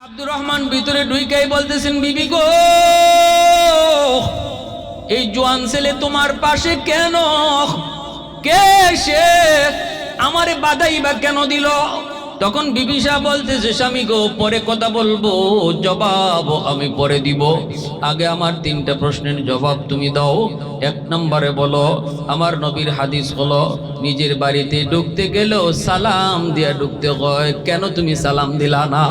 আব্দুর রহমান ভিতরে ঢুইকাই বলতেছেন, বিবি গো, এই জোয়ান ছেলে তোমার পাশে কেন? কে সে? আমারে বাধাই বা কেন দিল? তখন বিবি সাহেব বলতেছে, স্বামী গো, পরে কথা বলবো, জবাব আমি পরে দিব, আগে আমার তিনটা প্রশ্নের জবাব তুমি দাও। এক নম্বরে বলো, আমার নবীর হাদিস হলো নিজের বাড়িতে ঢুকতে গেলেও সালাম দিয়া ঢুকতে হয়, কেন তুমি সালাম দিলা না?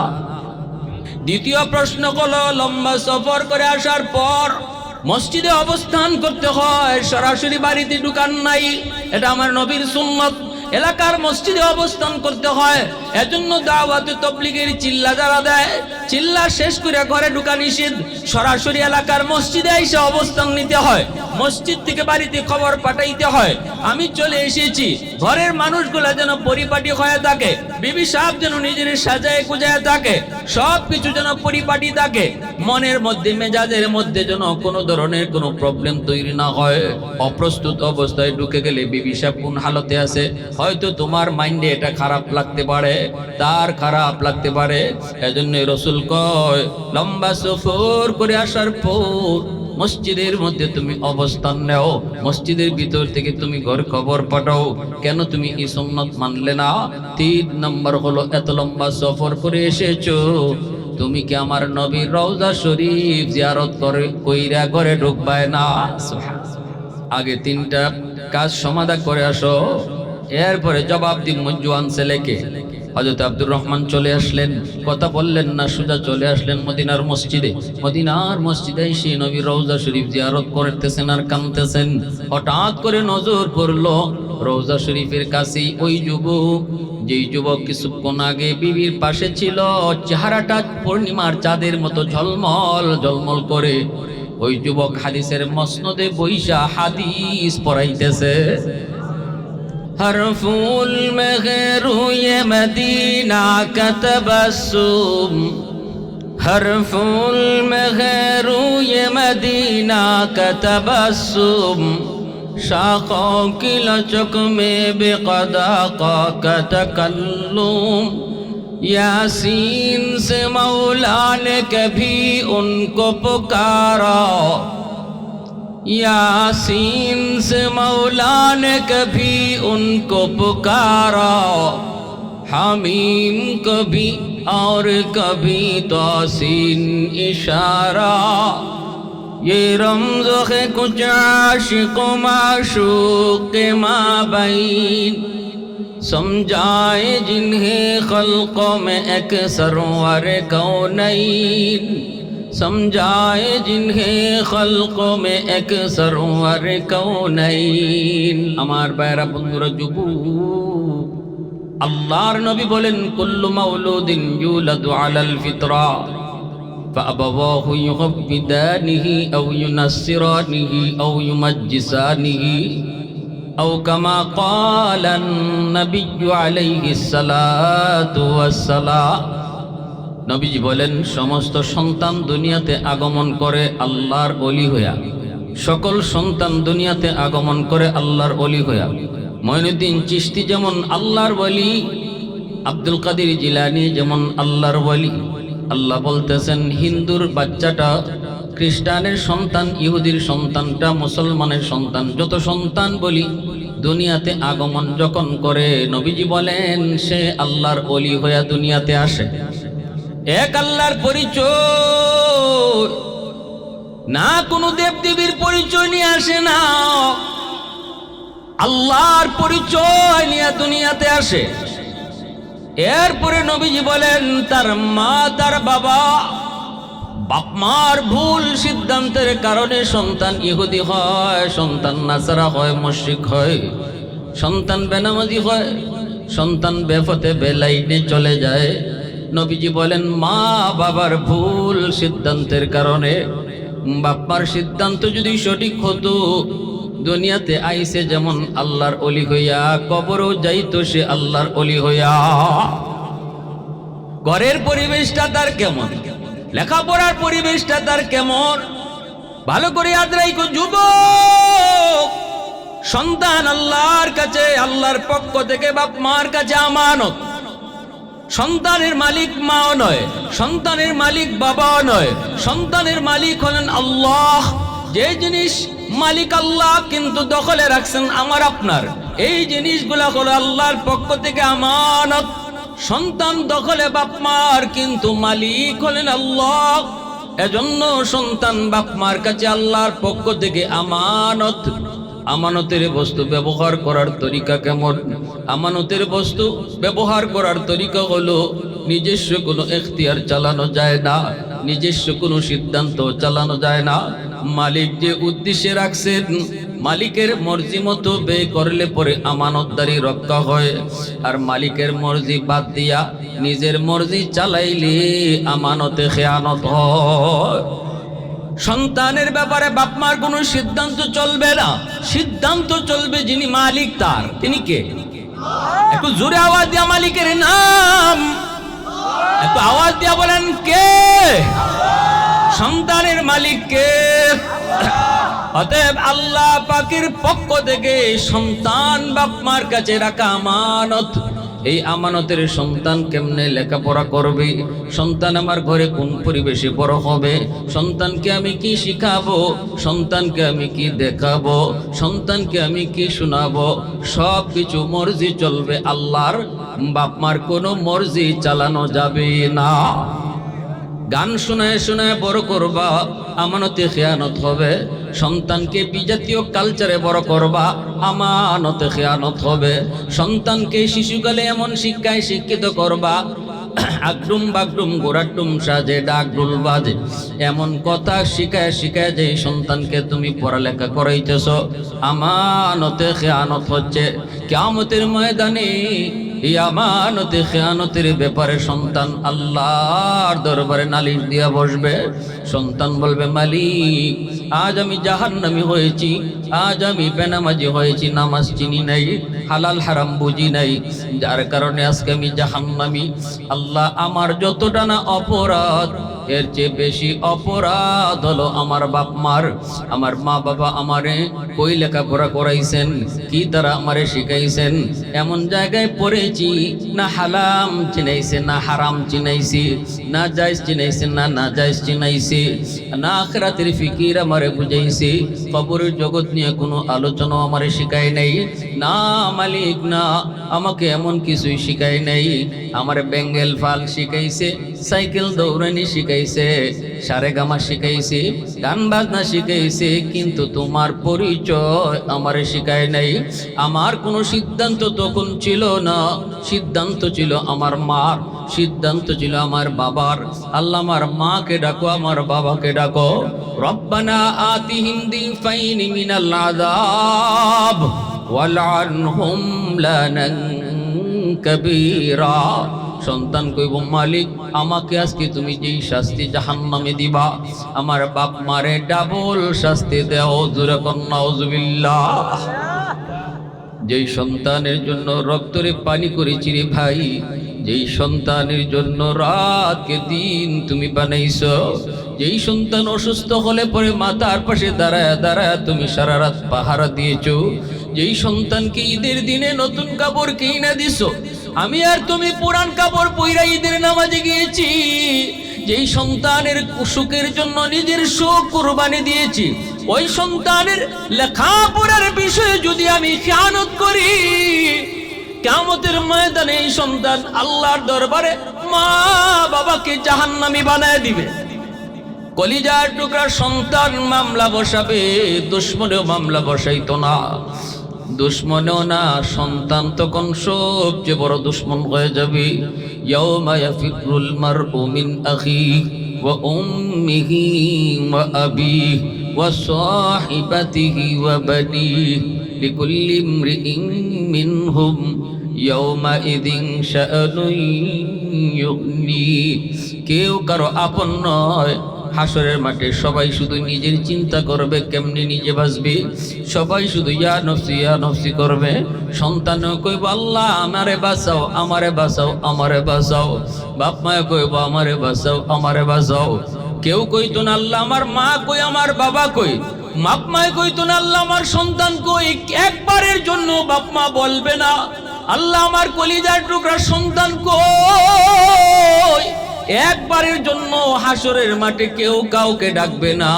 দ্বিতীয় প্রশ্ন হলো, লম্বা সফর করে আসার পর মসজিদে অবস্থান করতে হয়, সরাসরি বাড়িতে ঢুকান নাই, এটা আমার নবীর সুন্নত। এলাকার মসজিদে অবস্থান করতে হয়, এজন্য দাওয়াতে তাবলীগের চিল্লা যারা দেয়, চিল্লা শেষ করে ঘরে ঢুকা নিষেধ, সরাসরি এলাকার মসজিদে এসে অবস্থান নিতে হয়, মসজিদ থেকে বাড়িতে খবর পাঠাইতে হয় আমি চলে এসেছি। ঘরের মানুষগুলা যেন পরিপাটি হয়ে থাকে, বিবি সাহেব যেন নিজের সাজায় গুজায় থাকে, সব কিছু যেন পরিপাটি থাকে, মনের মধ্যে মেজাজের মধ্যে যেন কোনো ধরনের কোনো প্রবলেম তৈরি না হয়। অপ্রস্তুত অবস্থায় ঢুকে গেলে বিবি সাহেব কোন হালতে আছে, হয়তো তোমার মাইন্ডে এটা খারাপ লাগতে পারে, তার খারাপ লাগতে পারে। এজন্য রাসূল কয়, লম্বা সফর করে আসার পর মসজিদের মধ্যে তুমি অবস্থান নাও, মসজিদের ভিতর থেকে তুমি ঘর খবর পাঠাও, কেন তুমি এই সুন্নাত মানলে না? তিন নম্বর হলো, এত লম্বা সফর করে এসেছো, তুমি কি আমার নবীর রওজা শরীফ জিয়ারত করে কইরা ঘরে ঢুকবায় না? আগে তিনটা কাজ সমাধান করে আসো, এরপরে জবাব দিন। জোয়ান ছেলেকে হযরত আব্দুর রহমান চলে আসলেন, কথা বললেন না, সোজা চলে আসলেন মদিনার মসজিদে। মদিনার মসজিদে এসে নবীর রওজা শরীফ জিয়ারত করতেছেন আর কাঁদতেছেন। হঠাৎ করে নজর পড়লো রওজা শরীফের কাছেই ওই যুবক, যেই যুবক কিছুক্ষণ আগে বিবির পাশে ছিল, চেহারাটা পূর্ণিমার চাঁদের মতো ঝলমল ঝলমল করে। ওই যুবক হাদিসের মসনদে বইসা হাদিস পড়াইতেছে। حرف المغير يا مدينة كتبسم، حرف المغير يا مدينة كتبسم، شاخوں کی لچک میں بقداقہ کا تکلم، یاسین سے مولا نے کبھی ان کو پکارا، यासीन से मौला ने कभी उनको पुकारा, हामीम कभी और कभी तौसीन इशारा, ये रमज़ है कुछ आशिक़ माशूक़ के माबैन, समझाए जिन्हें खल्क़ों में एक सरवर कौनैन, समझाए जिन्हें खल्क़ों में एक सरवर कौनैन। আমার ভাইরা বন্ধুরা, যুবক, আল্লাহর নবী বলেন, কুল্লু মাউলুদিন ইউলাদু আলাল ফিতরা ফাআবাওয়াহু ইউহাব্বিদানিহি আও ইউনাসসিরানিহি আও ইউমাজ্জিসানিহি আও কামা ক্বালান নাবিয়্যু আলাইহিস সালাতু ওয়াস সালাম। নবীজি বলেন, সমস্ত সন্তান দুনিয়াতে আগমন করে আল্লাহর ওলি হইয়া, সকল সন্তান দুনিয়াতে আগমন করে আল্লাহর ওলি হইয়া। মঈনুদ্দিন চিশতি যেমন আল্লাহর ওলি, আব্দুল কাদের জিলানী যেমন আল্লাহর ওলি। আল্লাহ বলতেছেন, হিন্দুর বাচ্চাটা খ্রিস্টানের সন্তান, ইহুদির সন্তানটা মুসলমানের সন্তান, যত সন্তান বলি দুনিয়াতে আগমন যখন করে, নবীজি বলেন সে আল্লাহর ওলি হইয়া দুনিয়াতে আসে। এক আল্লাহর পরিচয়, না কোনো দেবদেবীর পরিচয় নিয়ে আসে না, আল্লাহর পরিচয় নিয়ে দুনিয়াতে আসে। এরপরে নবীজি বলেন, তার মা তার বাবা, বাপ মার ভুল সিদ্ধান্তের কারণে সন্তান ইহুদি হয়, সন্তান নাসারা হয়, মুশরিক হয়, সন্তান বেনামাজি হয়, সন্তান বেপথে বেলাইনে চলে যায়। নবীজি বলেন, মা বাবার ভুল সিদ্ধান্তের কারণে, বাপ্পার সিদ্ধান্ত যদি সঠিক হতো, দুনিয়াতে আইসে যেমন আল্লাহর ওলি হইয়া, কবরও যাইতো সে আল্লাহর ওলি হইয়া। ঘরের পরিবেশটা তার কেমন, লেখাপড়ার পরিবেশটা তার কেমন, ভালো করে ইয়াদ রাখো যুবক। সন্তান আল্লাহর কাছে, আল্লাহর পক্ষ থেকে বাপ মার কাছে আমানত। সন্তানের মালিক মাও নয়, সন্তানের মালিক বাবাও নয়, সন্তানের মালিক হলেন আল্লাহ। যে জিনিস মালিক আল্লাহ কিন্তু দখলে রাখছেন আমার আপনার, এই জিনিসগুলা হলো আল্লাহর পক্ষ থেকে আমানত। সন্তান দখলে বাপ মার, কিন্তু মালিক হলেন আল্লাহ। এজন্য সন্তান বাপ মার কাছে আল্লাহর পক্ষ থেকে আমানত। আমানতের বস্তু ব্যবহার করার তরিকা কেমন? আমানতের বস্তু ব্যবহার করার তরিকা হলো নিজস্ব কোনো এখতিয়ার চালানো যায় না, নিজস্ব কোনো সিদ্ধান্ত চালানো যায় না। মালিক যে উদ্দেশ্যে রাখছেন, মালিকের মর্জি মতো ব্যয় করলে পরে আমানতদারি রক্ষা হয়। আর মালিকের মর্জি বাদ দিয়া নিজের মর্জি চালাইলে আমানতে খেয়ানত হয়। সন্তানের ব্যাপারে বাপ মার কোনো সিদ্ধান্ত চলবে না, সিদ্ধান্ত চলবে যিনি মালিক তার। তিনি কে? একটু জোরে আওয়াজ দিয়া মালিকের নাম একটু আওয়াজ দিয়া বলেন, কে? সন্তানের মালিক কে? অতএব আল্লাহ পাকের পক্ষ থেকে সন্তান বাপ মার কাছে রাখা আমানত। এই আমানতের সন্তান কেমনে লেখাপড়া করবে, সন্তান আমার ঘরে কোন পরিবেশে বড় হবে, সন্তানকে আমি কি শিখাবো, সন্তানকে আমি কি দেখাবো, সন্তানকে আমি কি শোনাবো, সব কিছু মর্জি চলবে আল্লাহর। বাপ মার কোনো মর্জি চালানো যাবে না। গান শোনায় শোনায় বড় করবা, আমানতে খেয়ানত হবে। সন্তানকে বিজাতীয় কালচারে বড় করবা, আমানতে খেয়ানত হবে। সন্তানকে শিশুকালে এমন শিক্ষায় শিক্ষিত করবা, আগডুম বাগডুম গোড়াডুম সাজে ডাক ডুল বাজে, এমন কথা শিখায় শিখায় যে সন্তানকে তুমি পড়ালেখা করাইতেছ, আমানতে খেয়ানত হচ্ছে। কিয়ামতের ময়দানে এই আমানতে খেয়ানতের ব্যাপারে সন্তান আল্লাহর দরবারে নালিশ দিয়া বসবে। সন্তান বলবে, মালিক আজ আমি জাহান্নামী হয়েছি, আজ আমি বেনামাজি হয়েছি, নামাজ চিনি নাই, হালাল হারাম বুঝি নাই, যার কারণে আজকে আমি জাহান্নামী। আল্লাহ, আমার যতটা না অপরাধ, এর চেয়ে বেশি অপরাধ হলো আমার বাপ মার। আমার মা বাবা আমারে কই লেখাপড়া করাইছেন, কি তারা আমারে শিখাইছেন? এমন জায়গায় পড়েছি না হালাম চিনাইছে না হারাম চিনাইছি, না জায়েজ চিনাইছে না না জায়েজ চিনাইছি, না আখিরাতের ফিকির আমারে বুঝাইছি, কবরের জগৎ নিয়ে কোনো আলোচনা আমারে শিখায় নাই। না মালিক না, আমাকে এমন কিছুই শিখায় নাই। আমার বেঙ্গেল ফাল শিখাইছে, সাইকেল দৌড়ানি শিখাইছে, সারেগামা শিখাইছে, গান বাজনা শিখাইছে, কিন্তু তোমার পরিচয় আমারে শিখায় নাই। আমার কোনো সিদ্ধান্ত তখন ছিল না, সিদ্ধান্ত ছিল আমার মার, সিদ্ধান্ত ছিল আমার বাবার। আল্লাহ, আমার মাকে ডাকো, আমার বাবাকে ডাকো। রব্বানা আতিহিম দিফাইনি মিনাল আযাব ওয়ালআনহুম লানান কাবীরা। সন্তান কইব, মালিক আমাকে আজকে তুমি যেই শাস্তি জাহান্নামে দিবা, আমার বাপ মারে ডাবল শাস্তি দাও। জোরে কোন নাউজুবিল্লাহ। যেই সন্তানের জন্য রক্তরে পানি করেছি রে ভাই, যেই সন্তানের জন্য রাতকে দিন তুমি বানাইছো, যেই সন্তান অসুস্থ হলে পরে মাথার পাশে দাঁড়ায় দাঁড়ায় তুমি সারা রাত পাহারা দিয়েছো, যেই সন্তানকে ঈদের দিনে নতুন কাপড় কিনে দিছো, আমি আর তুমি পুরান কাপড় পইরা ঈদের নামাজে গিয়েছি, যেই সন্তানের সুখের জন্য নিজের সুখ কুরবানি দিয়েছি, ওই সন্তানের লেখাপড়ার বিষয়ে যদি আমি খেয়ানত করি, কিয়ামতের ময়দানে এই সন্তান আল্লাহর দরবারে মা বাবাকে জাহান্নামী বানায় দিবে। কলিজার টুকরা সন্তান মামলা বসাবে, দুশ্মনেও মামলা বসাইতো না, দুশ্মনেও না, সন্তান তখন সবচেয়ে বড় দুশ্মন হয়ে যাবে। ইয়াউমা ইয়াফিরুল মারউ মিন আখিহি ওয়া উম্মিহি ওয়া আবিহি ওয়া সাহিবাতিহি ওয়া বানিহি লিকুল্লি ইমরিইন মিনহুম ইয়াউমাইযিন শাআনুন ইউগনি। কেউ কারো আপন নয়। হাসরের মাঠে সবাই শুধু নিজের চিন্তা করবে, কেমনি নিজে বাঁচবে, সবাই শুধু ইয়া নফসি করবে। সন্তানও কইব, আল্লাহ আমারে বাঁচাও, আমারে বাঁচাও, আমারে বাঁচাও। বাপ মায়ে কইব, আমারে বাঁচাও, আমারে বাঁচাও। কেউ কইতো না, আল্লাহ আমার মা কই, আমার বাবা কই। বাপ মায়ে কইতো না, আল্লাহ আমার সন্তান কই। একবারের জন্য বাপ মা বলবে না, আল্লাহ আমার কলিজার টুকরা সন্তান কই? একবারের জন্য হাসরের মাঠে কেউ কাউকে ডাকবে না,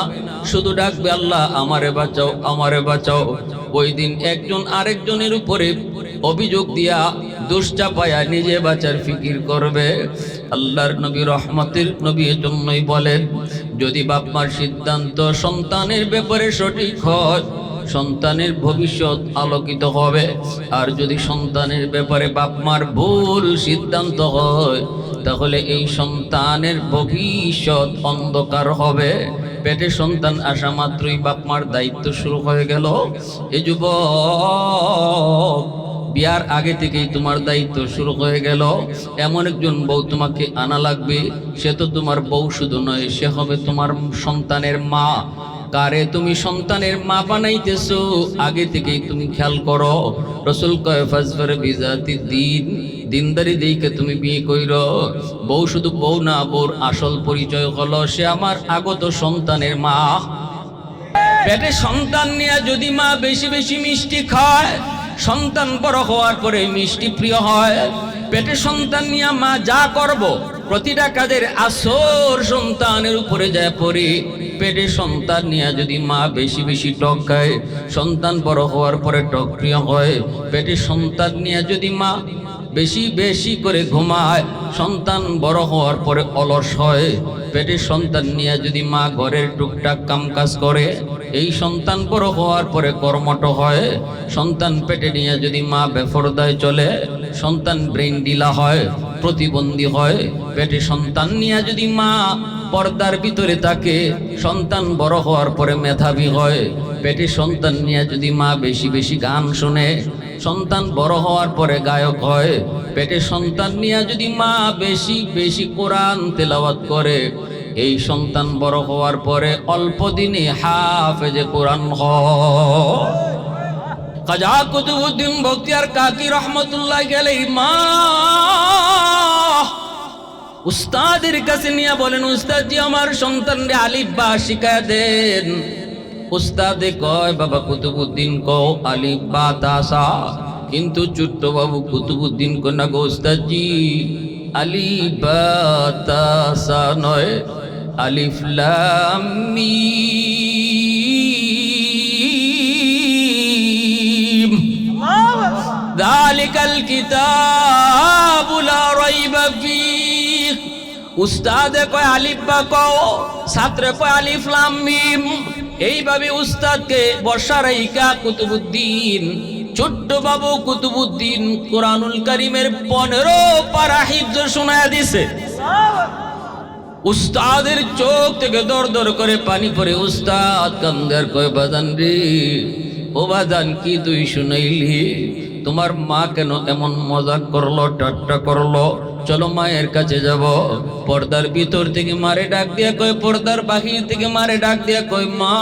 শুধু ডাকবে আল্লাহ আমারে বাঁচাও, আমারে বাঁচাও। ওই দিন একজন আরেকজনের উপরে অভিযোগ দিয়া দোষ চাপায়া নিজে বাঁচার ফিকির করবে। আল্লাহর নবী রহমতের নবী এজন্যই বলেন, যদি বাপ মার সিদ্ধান্ত সন্তানের ব্যাপারে সঠিক হয়, সন্তানের ভবিষ্যৎ আলোকিত হবে। আর যদি সন্তানের ব্যাপারে বাপ মার ভুল সিদ্ধান্ত হয়, তাহলে এই সন্তানের ভবিষ্যৎ অন্ধকার হবে। পেটে সন্তান আসা মাত্রই বাপ মার দায়িত্ব শুরু হয়ে গেল। এই যুবক, বিয়ার আগে থেকেই তোমার দায়িত্ব শুরু হয়ে গেল। এমন একজন বউ তোমাকে আনা লাগবে, সে তো তোমার বউ শুধু নয়, সে হবে তোমার সন্তানের মা। কারে তুমি সন্তানের মা বানাইতেছো, আগে থেকেই তুমি খেয়াল করো। রসুল কয় ফাজফার বিজাতি দিন, দিনদারি দেইকে তুমি বিয়ে কইরো। বউ শুধু বউ না, বউর আসল পরিচয় হলো সে আমার আগত সন্তানের মা। পেটে সন্তান নিয়ে যদি মা বেশি বেশি মিষ্টি খায়, সন্তান বড় হওয়ার পরে মিষ্টি প্রিয় হয়। পেটে সন্তান নিয়ে মা যা করব, প্রতিটা কাজের আসর সন্তানের উপরে যায় পড়ে। পেটে সন্তান নিয়ে যদি মা বেশি বেশি টক খায়, সন্তান বড় হওয়ার পরে টক প্রিয় হয়। পেটে সন্তান নিয়ে যদি মা বেশি বেশি করে ঘুমায়, সন্তান বড় হওয়ার পরে অলস হয়। পেটে সন্তান নিয়ে যদি মা ঘরের টুকটাক কাম কাজ করে, এই সন্তান বড় হওয়ার পরে কর্মঠ হয়। সন্তান পেটে নিয়ে যদি মা বেপরদায় চলে, সন্তান ব্রেন ডিলা হয়, প্রতিবন্ধী হয়। পেটে সন্তান নিয়ে যদি মা পর্দার ভিতরে থাকে, সন্তান বড় হওয়ার পরে মেধাবী হয়। পেটে সন্তান নিয়ে যদি মা বেশি বেশি গান শুনে, সন্তান বড় হওয়ার পরে গায়ক হয়। পেটে সন্তান নিয়ে যদি মা বেশি বেশি কোরআন তেলাওয়াত করে, এই সন্তান বড় হওয়ার পরে অল্প দিনে হাফেজে কোরআন হয়। খাজা কুতুবউদ্দিন বখতিয়ার কাকি রহমতুল্লাহ আলাইহি মা উস্তাদের কাছে নিয়ে বলেন, উস্তাদজি আমার সন্তানরে আলিফ বা শিখায় দেন। উস্তাদে কয়, বাবা কুতুবউদ্দিন কও আলিফ বা তাসা, কিন্তু ছোট্ট বাবু কুতুবউদ্দিন কো না গো উস্তাদজি, আলিফ বা তাসা নয়, আলিফ লাম মিম, যালিকাল কিতাবু লা রাইবা ফীহ। উস্তাদে কয় আলিফ বা কও, ছাত্রে কয় আলিফ লাম মিম। এইভাবে উস্তাদকে বর্ষা রাইকা কুতুবউদ্দিন, ছোট্ট বাবু কুতুবউদ্দিন কোরআনুল কারীমের 15 পারা হিফজ শোনায়া দিছে। উস্তাদের চোখ থেকে দর দর করে পানি পড়ে। উস্তাদ কান্দার কয়, বাজান রে, ও বাজান কি তুই শুনাইলি? তোমার মা কেন এমন মজাক করলো, ঠাট্টা করলো? চলো মায়ের কাছে যাব। পর্দার ভিতর থেকে মারে ডাক দিয়া কয়, পর্দার বাহির থেকে মারে ডাক দিয়া কয়, মা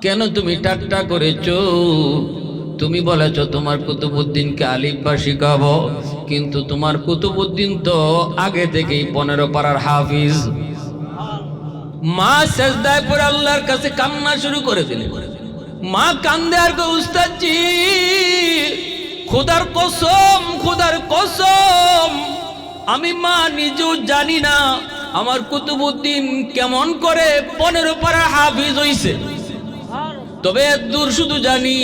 কেন তুমি ঠাট্টা করেছো? তুমি বলেছো তোমার কুতুবউদ্দিনকে আলিফ বা শিখাবো, কিন্তু তোমার কুতুবউদ্দিন তো আগে থেকেই 15 পারার হাফিজ। মা সেজদায় পড়ে আল্লাহর কাছে কান্না শুরু করে দিলেন। মা কান্দে আর কয়, উস্তাদজি খোদার কসম, খোদার কসম, আমি মা নিজেও জানি না আমার কুতুবউদ্দিন কেমন করে 15 পারা হাফিজ হইছে। তবে দূর শুধু জানি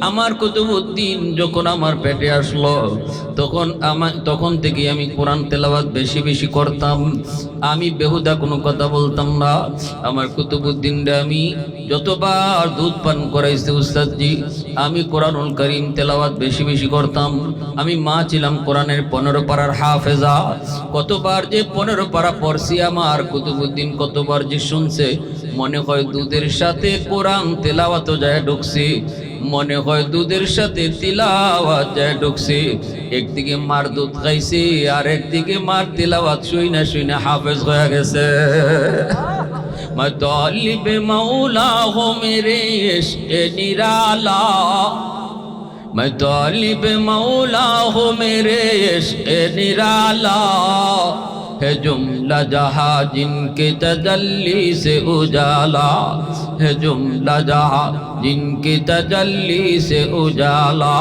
আমার কুতুবউদ্দিন যখন আমার পেটে আসলো, তখন থেকে আমি কোরআন তেলাওয়াত বেশি বেশি করতাম। আমি বেহুদা কোনো কথা বলতাম না। আমার কুতুবউদ্দিনরে আমি যতবার দুধ পান করাইছি উস্তাদজি, আমি কোরআনুল কারীম তেলাওয়াত বেশি বেশি করতাম। আমি মা ছিলাম কোরআনের 15 পারার হাফেজা। কতবার যে 15 পারা পড়ছি, আমার কুতুবউদ্দিন কতবার যে শুনছে, মনে হয় দুধের সাথে কোরআন তেলাওয়াত যায় ঢুকছি, মনে হয় দুধের সাথে তিলাওয়াত যায় ঢুকছি। একদিকে মার দুধ খাইছি, আর একদিকে মার তিলাওয়াত শুইনা শুইনা হাফেজ হয়ে গেছে। मैं तौलिब मौला हो मेरे इश्क़ निराला, मैं तौलिब मौला हो मेरे इश्क़ निराला, है जुमला जहां जिनके तजल्ली से उजाला, है जुमला जहां जिनकी तजल्ली से उजाला।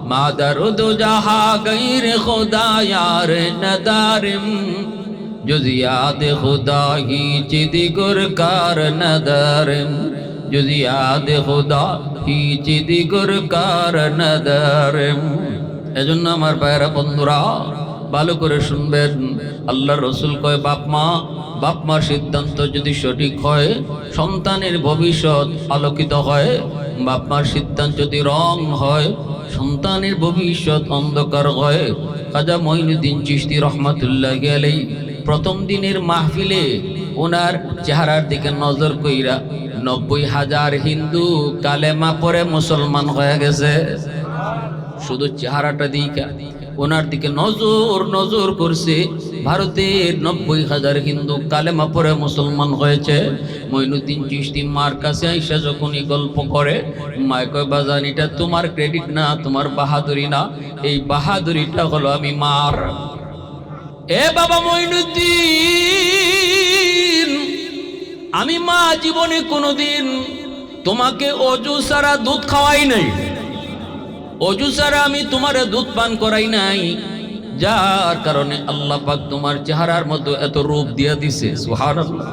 मादरुद जहां गैर खुदा यार नदारिम, जुज़ याद खुदा ही चिदिगुर कार नदारिम, जुज़ याद खुदा ही चिदिगुर कार नदारिम। এজন্য আমার ভাইরা বন্ধুরা ভালো করে শুনবেন, আল্লাহর রাসূল কয় বাপ মার সিদ্ধান্ত যদি সঠিক হয় সন্তানের ভবিষ্যৎ আলোকিত হয়, বাপ মার সিদ্ধান্ত যদি রং হয় সন্তানের ভবিষ্যৎ অন্ধকার হয়। খাজা মঈনুদ্দিন চিশতি রহমাতুল্লাহি আলাইহি প্রথম দিনের মাহফিলে ওনার চেহারার দিকে নজর কইরা 90,000 হিন্দু কালেমা পড়ে মুসলমান হয়ে গেছে। শুধু চেহারাটা দিকা ওনার দিকে নজর করছে, ভারতের 90,000 হিন্দু কালেমা পড়ে মুসলমান হয়েছে। মঈনুদ্দিন চিশতি মার কাছে আইসা যখন এই গল্প করে, মায় কয় বাজান এটা তোমার ক্রেডিট না, তোমার বাহাদুরি না, এই বাহাদুরিটা হলো আমি মার। এ বাবা মঈনুদ্দিন, আমি মা জীবনে কোনোদিন তোমাকে অজু ছাড়া দুধ খাওয়াই নাই, অজু ছাড়া আমি তোমার দুধ পান করাই নাই, যার কারণে আল্লাহ পাক তোমার চেহারার মধ্যে এত রূপ দিয়া দিছে। সুবহানাল্লাহ।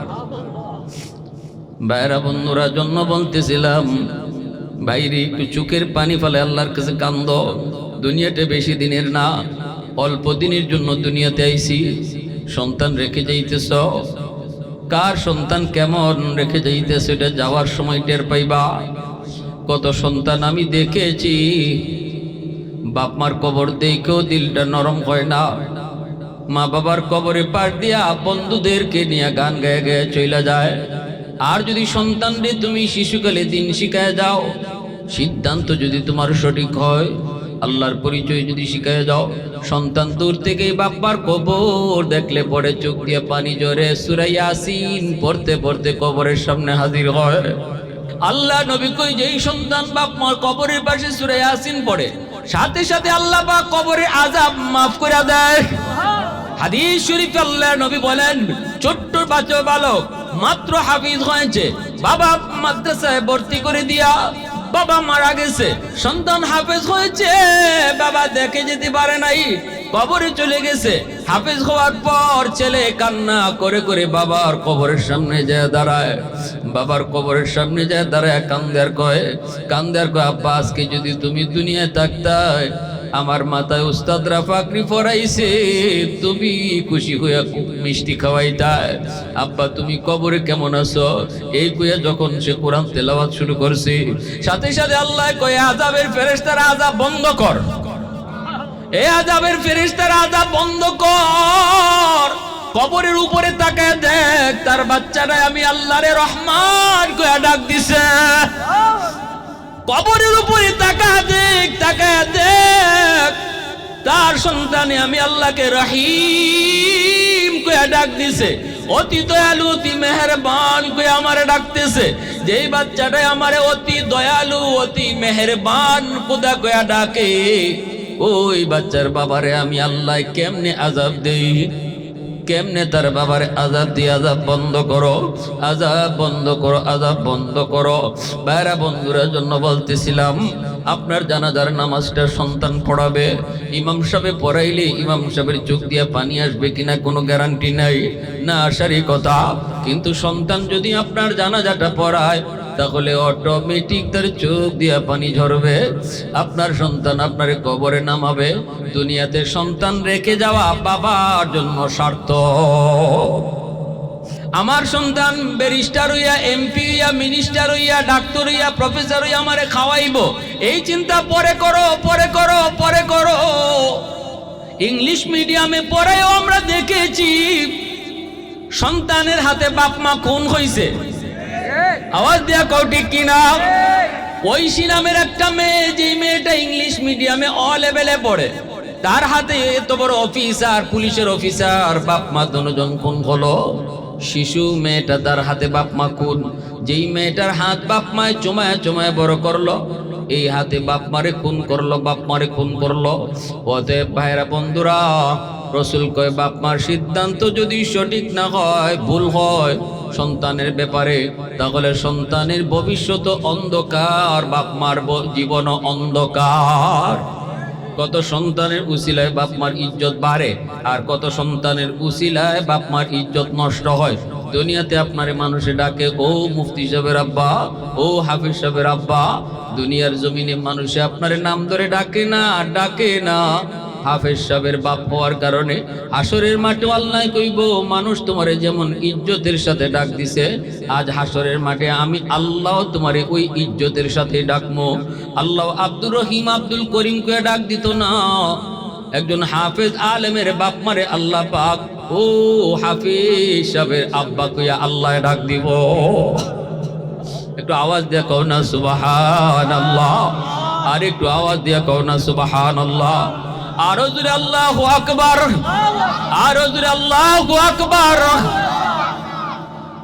ভাইরা বন্ধুরা জন্য বলতেছিলাম, বাইরে একটু চোখের পানি ফেলে আল্লাহর কাছে কান্দ। দুনিয়াটা বেশি দিনের না, অল্প দিনের জন্য দুনিয়াতে আইছি। সন্তান রেখে যাইতেছ, কার সন্তান কেমন রেখে যাইতেছ এটা যাওয়ার সময় টের পাইবা। কত সন্তান আমি দেখেছি বাপ মার কবর দেখেও দিলটা নরম হয় না, মা বাবার কবরে পাশ দিয়া বন্ধুদেরকে নিয়ে গান গায়ে গায়ে চলে যায়। আর যদি সন্তানরে তুমি শিশুকালে দিন শিখায় যাও, সিদ্ধান্ত যদি তোমার সঠিক হয়, আল্লাহর পরিচয় যদি শিখায় যাও, সন্তান দূর থেকেই বাপ্পার কবর দেখলে পরে চোখ দিয়ে পানি ঝরে সূরা ইয়াসিন পড়তে পড়তে কবরের সামনে হাজির হয়। আল্লাহ নবী কই যেই সন্তান বাপ মার কবরের পাশে সূরা ইয়াসিন পড়ে, সাথে সাথে আল্লাহ পাক কবরের আযাব maaf করে দেয়। হাদিস শরীফ আল্লাহ নবী বলেন, ছোট্ট বাচ্চা বালক মাত্র হাফিজ হয়েছে, বাবা মাদ্রাসায় ভর্তি করে দিয়া বাবা মারা গেছে, সন্তান হাফেজ হয়েছে, বাবা দেখে যেতে পারে নাই, কবরে চলে গেছে। হাফেজ হওয়ার পর ছেলে কান্না করে করে বাবার কবরের সামনে যায় দাঁড়ায়, বাবার কবরের সামনে যায় দাঁড়ায় কান্দার কয় আব্বা আজকে যদি তুমি দুনিয়ায় থাকতাই, আমার মাথায় উস্তাদরা পাকড়ি পরাইছে, তুমি খুশি হইয়া মিষ্টি খাওয়াইতাই। আব্বা তুমি কবরে কেমন আছো? এই কইয়া যখন সে কোরআন তেলাওয়াত শুরু করছে, সাথে সাথে আল্লাহ কয় আযাবের ফেরেশতারা আযাব বন্ধ কর, এই আযাবের ফেরেশতারা আযাব বন্ধ কর। কবরের উপরে তাকায় দেখ তার বাচ্চারা আমি আল্লাহরে রহমান কইয়া ডাক দিছে। কবরের উপরে তাকায় দেখ তার সন্তানে আমি আল্লাহকে রহিম কইয়া ডাক দিছে, অতি দয়ালু অতি মেহেরবান কইয়া আমারে ডাকতেছে। যেই বাচ্চাটা আমারে অতি দয়ালু অতি মেহেরবান খোদা কইয়া ডাকে, ওই বাচ্চার বাবারে আমি আল্লাহ কেমনে আযাব দেই, কেমনে তার বাবার আযাব দিয়ে আযাব বন্ধ করো, আযাব বন্ধ করো, আযাব বন্ধ করো। ভাইরা বন্ধুরা জন্য বলতেছিলাম, আপনার জানাজার নামাজটা সন্তান পড়াবে, ইমাম সাহেব পড়াইলে ইমাম সাহেবের চোখ দিয়ে পানি আসবে কিনা কোনো গ্যারান্টি নাই, না আসারই কথা। কিন্তু সন্তান যদি আপনার জানাজাটা পড়ায়, তাহলে অটোমেটিক তার চোখ দিয়ে পানি ঝরবে, আপনার সন্তান আপনার কবরে নামাবে। দুনিয়াতে সন্তান রেখে যাওয়া বাবার জন্য সার্থক। আমার সন্তান ব্যারিস্টার হইয়া, এমপি হইয়া, মিনিস্টার হইয়া, ডাক্তার হইয়া, প্রফেসর হইয়া আমারে খাওয়াইবো, এই চিন্তা পরে করো। ইংলিশ মিডিয়ামে পড়ায়ও আমরা দেখেছি সন্তানের হাতে বাপ মা খুন হইছে। আওয়াজ দিয়া কও ঠিক কিনা? ঐশী নামের একটা মেয়ে, যে মেয়েটা ইংলিশ মিডিয়ামে অ লেভেলে পড়ে, তার হাতে এত বড় অফিসার, পুলিশের অফিসার, বাপ মা দুজন খুন হলো। শিশু মেয়েটা তার হাতে বাপ মা খুন, যেই মেয়েটার হাত বাপ মায় চুমায় বড় করলো, এই হাতে বাপ মারে খুন করলো, বাপ মারে খুন করলো। অতএব ভাইরা বন্ধুরা, রসুল কয় বাপ মার সিদ্ধান্ত যদি সঠিক না হয়, ভুল হয় সন্তানের ব্যাপারে, তাহলে সন্তানের ভবিষ্যৎ অন্ধকার, বাপ মার জীবন অন্ধকার। কত সন্তানের উসিলায় বাপ মার ইজ্জত বাড়ে, আর কত সন্তানের উসিলায় বাপ মার ইজ্জত নষ্ট হয়। দুনিয়াতে আপনারে মানুষে ডাকে ও মুফতি সাহেবের আব্বা, ও হাফিজ সাহেবের আব্বা। দুনিয়ার জমিনে মানুষে আপনারে নাম ধরে ডাকে না। হাফেজ সাহেবের বাপ হওয়ার কারণে হাসরের মাঠে আল্লাহ কইব, মানুষ তোমারে যেমন ইজ্জতের সাথে ডাক দিছে, আজ হাসরের মাঠে আমি আল্লাহ তোমারে ওই ইজ্জতের সাথে ডাকমো। আল্লাহ আব্দুর রহিম, আব্দুল করিম কইয়া ডাক দিত না, একজন হাফেজ আলেমের বাপ মারে আল্লাহ পাক ও হাফিজ সাহেবের আব্বা কইয়া আল্লাহ ডাক দিব। একটু আওয়াজ দিয়া কও না সুবহানাল্লাহ, আর একটু আওয়াজ দিয়া কও না সুবহানাল্লাহ। আরো জোরে আল্লাহু আকবার, আরো জোরে আল্লাহু আকবার।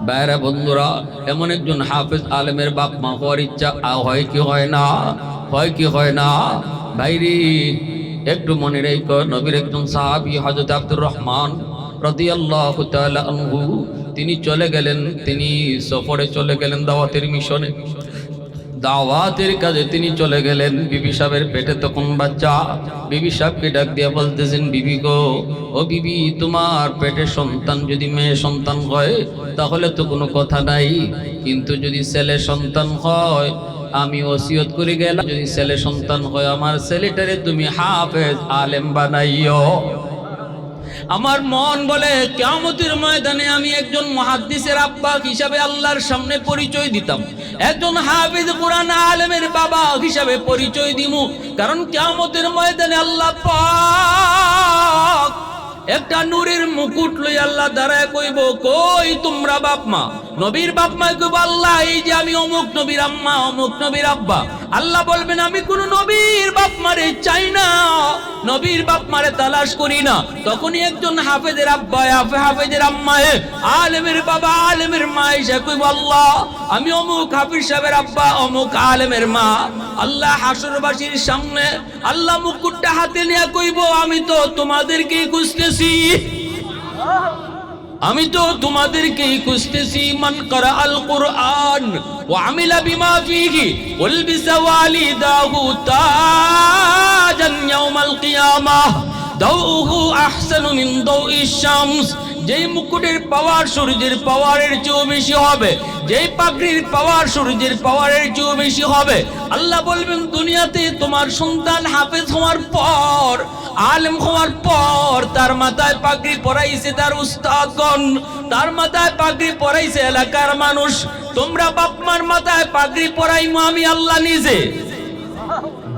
বাইরা বন্ধুরা, এমন একজন হাফেজ আলেমের বাপ মা হওয়ার ইচ্ছা হয় কি হয় না? হয় কি হয় না? ভাইরি একটু মনে রেখো, নবীর একজন সাহাবী হযরত আব্দুর রহমান রাদিয়াল্লাহু তাআলা আনহু, তিনি চলে গেলেন, তিনি সফরে চলে গেলেন, দাওয়াতের মিশনে, দাওয়াতের কাজে তিনি চলে গেলেন। বিবি সাহেবের পেটে তখন বাচ্চা। বিবি সাহেবকে ডাক দিয়া বলতেছেন, বিবি গো, ও বিবি, তোমার পেটে সন্তান যদি মেয়ে সন্তান হয় তাহলে তো কোনো কথা নাই, কিন্তু যদি ছেলে সন্তান হয়, আমি ওসিয়ত করে গেলাম, যদি ছেলে সন্তান হয় আমার ছেলেটারে তুমি হাফেজ আলেম বানাইও। আমার মন বলে কিয়ামতের ময়দানে আমি একজন মুহাদ্দিসের আব্বা হিসাবে আল্লাহর সামনে পরিচয় দিতাম, একজন হাফেজ কোরআন আলেমের বাবা হিসাবে পরিচয় দিমু। কারণ কিয়ামতের ময়দানে আল্লাহ পাক একটা নূরের মুকুট লই আল্লাহ দাঁড়ায় কইব, কই তোমরা বাপ মা? নবীর বাপ মা কইব, আল্লাহ এই যে আমি অমুক নবীর আম্মা, অমুক নবীর আব্বা। আল্লাহ বলবেন, আমি কোন নবীর বাপ মারে চাই না, নবীর বাপ মারে তালাশ করি না। তখনই একজন হাফেজের আব্বা, হাফেজের আম্মা, আলেমের বাবা, আলেমের মা এসে কইব, আল্লাহ আমি অমুক হাফিজ সাহেবের আব্বা, অমুক আলেমের মা। আল্লাহ হাসরবাসীর সামনে আল্লাহ মুকুটটা হাতে নিয়ে কইব, আমি তো তোমাদেরকেই খুঁজতেছি, আমি তো তোমাদেরকেই খুঁজতেছি। মান করা আল কুরআন ওয়া আমিলা বিমা ফীহি উলবিসা ওয়ালিদাহু তাজান ইয়াউমাল কিয়ামাহ দাউহু আহসানু মিন দাউইশ শামস। যেই মুকুটের পাওয়ার সূর্যের পাওয়ারের চেয়েও বেশি হবে, যেই পাগড়ির পাওয়ার সূর্যের পাওয়ারের চেয়েও বেশি হবে। আল্লাহ বলবেন, দুনিয়াতে তোমার সন্তান হাফেজ হওয়ার পর, আলেম হওয়ার পর, তার মাথায় পাগড়ি পরাইছে তার উস্তাদগণ, তার মাথায় পাগড়ি পরাইছে এলাকার মানুষ। তোমরা বাপ মার মাথায় পাগড়ি পরাইমু আমি আল্লাহ নিজে,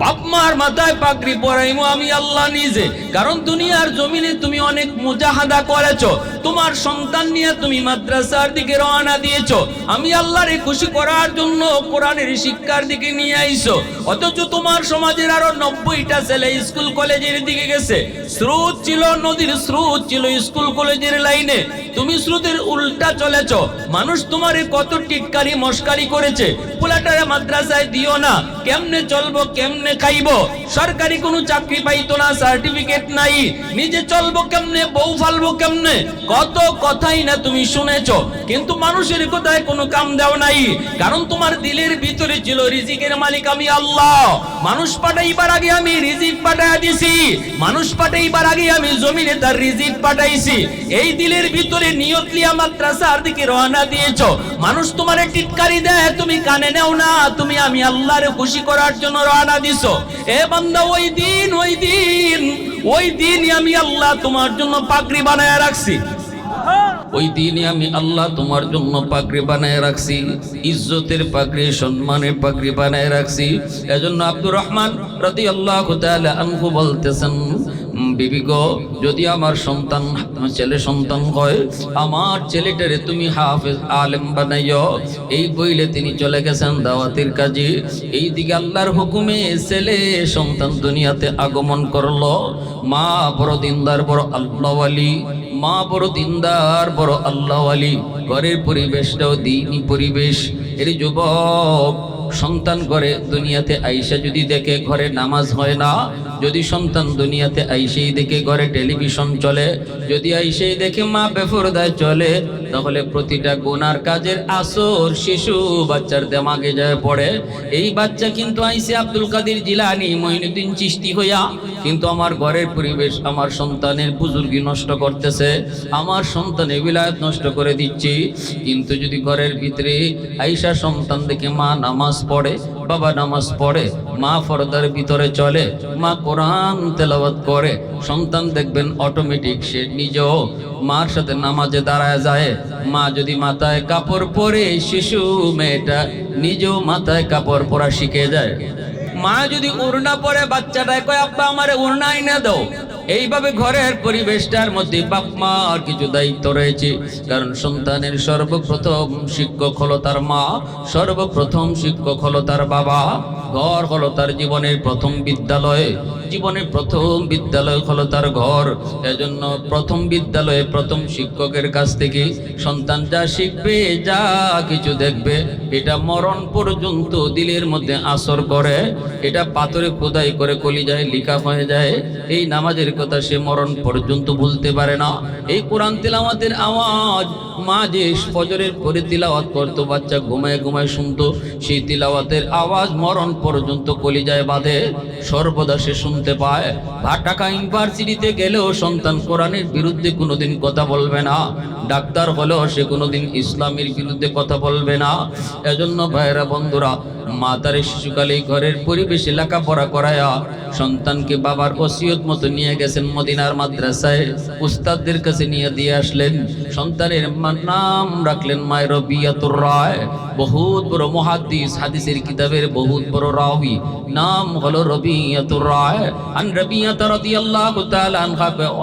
বাপ মার মাথায় পাগড়ি পরাইমু আমি আল্লাহ নিজে। কারণ দুনিয়ার জমিনে তুমি অনেক মুজাহাদা করেছো, তোমার সন্তান নিয়ে তুমি মাদ্রাসার দিকে রওনা দিয়েছো, আমি আল্লাহরে খুশি করার জন্য কোরআনের শিক্ষার দিকে নিয়ে আইছো। অথচ তোমার সমাজের আরো 90টা ছেলে স্কুল কলেজের দিকে গেছে। স্রোত ছিল, নদীর স্রোত ছিল স্কুল কলেজের লাইনে, তুমি স্রোতের উল্টা চলেছো। মানুষ তোমারে কত টিটকারি মস্কারি করেছে, পোলাটারে মাদ্রাসায় দিও না, কেমনে চলবো, কেমনে খাইবো, সরকারি কোনো চাকরি পাইতো না, সার্টিফিকেট নাই, নিজে চলবো কেমনে, বউ ফালবো কেমনে, কত কথাই না তুমি শুনেছো। কিন্তু মানুষের কথায় কোনো কাম দাও নাই, কারণ তোমার দিলের ভিতরে ছিল রিজিকের মালিক আমি আল্লাহ। মানুষ পাঠাইবার আগে আমি রিজিক পাঠাইয়া দিছি, মানুষ পাঠাইবার আগে আমি জমিনে তার রিজিক পাঠাইছি। এই দিলের ভিতরে নিয়ত লিয়া মাদ্রাসার দিকে রওনা দিয়েছো। মানুষ তোমারে টিটকারি দেয়, তুমি কানে নাও না, তুমি আমি আল্লাহরে খুশি করার জন্য রওনা দিছো। এ বান্দা, ওই দিন আমি আল্লাহ তোমার জন্য পাগড়ি বানায় রাখছি, ওই দিনে আমি আল্লাহ তোমার জন্য পাগড়ি বানায় রাখছি, ইজ্জতের পাগড়ি, সম্মানের পাগড়ি বানায় রাখছি। এজন্য আব্দুর রহমান রাদিয়াল্লাহু তাআলা আনহু বলতেছেন, বিবি গো, যদি আমার সন্তান ছেলে সন্তান হয়, আমার ছেলেটারে তুমি হাফেজ আলেম বানাইও। এই বইলে তিনি চলে গেছেন দাওয়াতের কাজে। এইদিকে আল্লাহর হুকুমে ছেলে সন্তান দুনিয়াতে আগমন করলো। মা বড় দিনদার, বড় আল্লাহওয়ালি, মা বড় দিনদার, বড় আল্লাহওয়ালি, ঘরের পরিবেশটাও দ্বীনি পরিবেশ। এর যুবক সন্তান করে দুনিয়াতে আইসা যদি দেখে ঘরে নামাজ হয় না, যদি সন্তান দুনিয়াতে আইসেই দেখে ঘরে টেলিভিশন চলে, যদি আইসেই দেখে মা বেপরদায় চলে, তাহলে প্রতিটা গুনার কাজের আসর শিশু বাচ্চার দেমাগে যায় পড়ে। এই বাচ্চা কিন্তু আইসে আব্দুল কাদের জিলানী, মঈনুদ্দিন চিশতি হইয়া, কিন্তু আমার ঘরের পরিবেশ আমার সন্তানের বুজুর্গি নষ্ট করতেছে, আমার সন্তানের বিলায়াত নষ্ট করে দিচ্ছি। কিন্তু যদি ঘরের ভিতরে আইসা সন্তান দেখে মা নামাজ পড়ে, বাবা নামাজ পড়ে, মা পর্দার ভিতরে চলে, মা কোরআন তেলাওয়াত করে, সন্তান দেখবেন অটোমেটিক সে নিজেও মার সাথে নামাজে দাঁড়ায় যায়। মা যদি মাথায় কাপড় পরে, শিশু মেয়েটা নিজেও মাথায় কাপড় পরা শিখে যায়। মা যদি ওড়না পরে, বাচ্চাটায় কয় আব্বা আমারে ওড়না এনে দাও। এইভাবে ঘরের পরিবেশটার মধ্যে বাপ মার কিছু দায়িত্ব রয়েছে, কারণ সন্তানের সর্বপ্রথম শিক্ষক হলো তার মা, সর্বপ্রথম শিক্ষক হলো তার বাবা। ঘর হলো তার জীবনের প্রথম বিদ্যালয়, জীবনের প্রথম বিদ্যালয় হলো তার ঘর। এজন্য প্রথম বিদ্যালয়ে প্রথম শিক্ষকের কাছ থেকে সন্তান যা শিখবে, যা কিছু দেখবে, এটা মরণ পর্যন্ত দিলের মধ্যে আসর করে, এটা পাথরে খোদাই করে কলিজায় লেখা হয়ে যায়। এই নামাজের কথা সে মরণ পর্যন্ত ভুলতে পারে না। এই কোরআন তিলাওয়াতের আওয়াজ মা যে ফজরের পরে তিলাওয়াত করতো, বাচ্চা ঘুমায় ঘুমায় শুনতো, সেই তিলাওয়াতের আওয়াজ মরণ পর্যন্ত কলিজায় বাঁধে, সর্বদা সে শুনতে পায়। ঢাকা ইউনিভার্সিটিতে গেলেও সন্তান কোরআনের বিরুদ্ধে কোনোদিন কথা বলবে না, ডাক্তার হলেও সে কোনোদিন ইসলামের বিরুদ্ধে কথা বলবে না। এজন্য ভাইরা বন্ধুরা, মা তার শিশুকালে ঘরের পরিবেশে লেখাপড়া করায়া সন্তানকে বাবার ওসিয়ত মতো নিয়ে গেছেন মদিনার মাদ্রাসায়, উস্তাদদের কাছে নিয়ে দিয়ে আসলেন। সন্তানের নাম রাখলেন মায়ের রবিয়াতুর রায়, বহুত বড় মুহাদ্দিস, হাদিসের কিতাবের বহুত বড় রাওয়ী, নাম হলো রবিয়াতুর রায়। আন রবিয়াত রাদিয়াল্লাহু তাআলা